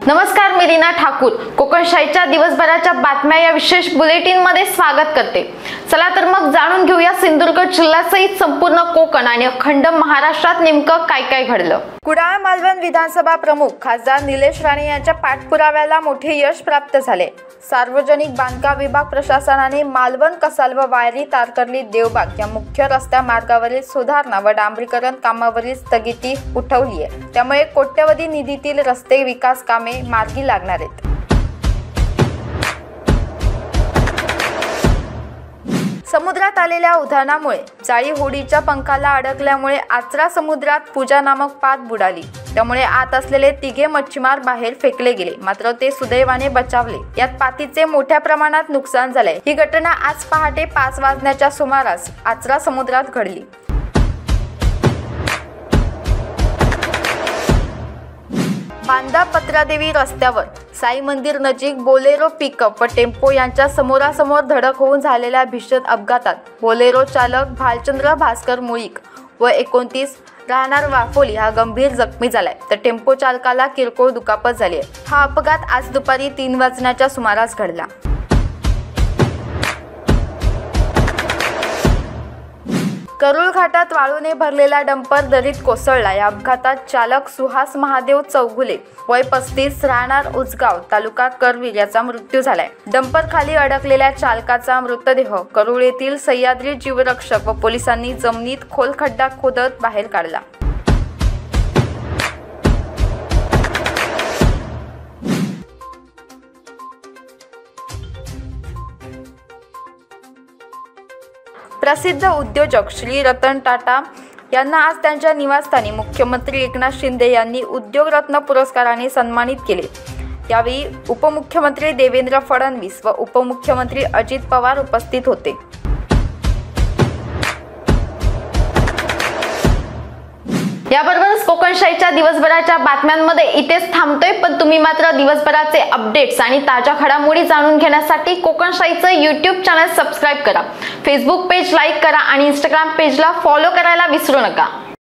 नमस्कार, मी रीना ठाकूर कोकणशाहीच्या दिवसभराच्या बातम्या या विशेष बुलेटिन मध्ये स्वागत करते। चला तर मग जाणून घेऊया सिंधुदुर्ग जिल्ह्यासहित संपूर्ण कोकण आणि अखंड महाराष्ट्रात नेमकं काय काय घडलं। कुडाळ मालवण विधानसभा प्रमुख खासदार निलेश राणे यांच्या पाठपुराव्याला मोठे यश प्राप्त झाले। सार्वजनिक बांधकाम विभाग प्रशासनाने मालवण कसाल व वायरी तारकर्ली देवबाग या मुख्य रस्त्या मार्गावरील सुधारणा व डांबरीकरण कामावरील स्थगिती उठवली आहे। त्यामुळे कोट्यवधी निधीतील रस्ते विकास कामे मार्गी लागणार आहेत। समुद्रात आलेल्या उधाणामुळे जाळी होडीच्या पंखाला अडकल्यामुळे आचरा समुद्रात पूजा नामक पात बुडाली। त्यामुळे आत असलेले तिघे मच्छीमार बाहेर फेकले गेले, मात्र ते सुदैवाने बचावले। यात पातीचे मोठ्या प्रमाणात नुकसान झाले। ही घटना आज पहाटे 5 वाजण्याच्या सुमारास आचरा समुद्रात घडली। बांदा पत्रादेवी रस्त्यावर साई मंदिर नजीक बोलेरो पिकअप व टेम्पो यांच्या समोरासमोर धडक होऊन झालेल्या भीषण अपघातात बोलेरो चालक भालचंद्र भास्कर मुळीक व 29 राहणार वाफोली हा गंभीर जखमी झालाय, तर टेम्पो चालकाला किरकोळ दुखापत झाली आहे। हा अपघात आज दुपारी 3 वाजण्याच्या सुमारास घडला। करूळ घाटात वाळूने भरलेला डंपर दरीत कोसळला। या अपघातात चालक सुहास महादेव चौगुले वय 35 राहणार उजगाव तालुका करवीर याचा मृत्यू झालाय। डंपर खाली अडकलेल्या चालकाचा मृतदेह करूळ येथील सह्याद्री जीवरक्षक व पोलिसांनी जमिनीत खोल खड्डा खोदत बाहेर काढला। प्रसिद्ध उद्योजक श्री रतन टाटा यांना आज त्यांच्या निवासस्थानी मुख्यमंत्री एकनाथ शिंदे यांनी उद्योग रत्न पुरस्काराने सन्मानित केले। यावेळी उपमुख्यमंत्री देवेंद्र फडणवीस व उपमुख्यमंत्री अजित पवार उपस्थित होते। याबरोबरच कोकणशाहीच्या दिवसभराच्या बातम्यांमध्ये इथेच थांबतोय, पण तुम्ही मात्र दिवसभराचे अपडेट्स आणि ताज्या घडामोडी जाणून घेण्यासाठी कोकणशाहीचं YouTube चॅनल सबस्क्राइब करा, फेसबुक पेज लाईक करा आणि Instagram पेजला फॉलो करायला विसरू नका।